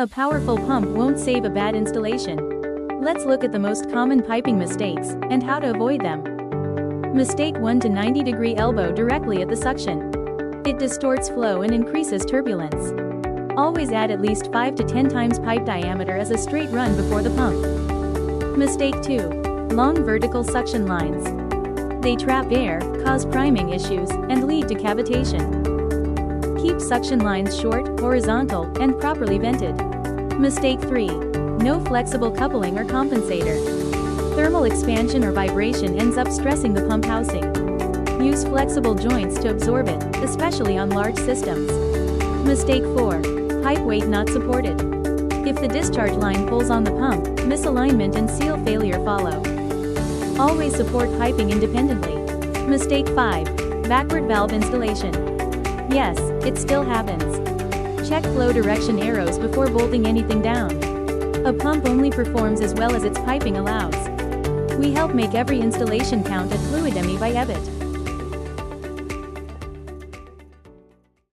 A powerful pump won't save a bad installation. Let's look at the most common piping mistakes and how to avoid them. Mistake 1 to 90-degree elbow directly at the suction. It distorts flow and increases turbulence. Always add at least 5 to 10 times pipe diameter as a straight run before the pump. Mistake 2. Long vertical suction lines. They trap air, cause priming issues, and lead to cavitation. Keep suction lines short, horizontal, and properly vented. Mistake 3. No flexible coupling or compensator. Thermal expansion or vibration ends up stressing the pump housing. Use flexible joints to absorb it, especially on large systems. Mistake 4. Pipe weight not supported. If the discharge line pulls on the pump, misalignment and seal failure follow. Always support piping independently. Mistake 5. Backward valve installation. Yes, it still happens. Check flow direction arrows before bolting anything down. A pump only performs as well as its piping allows. We help make every installation count at Fluidemy by Ebitt.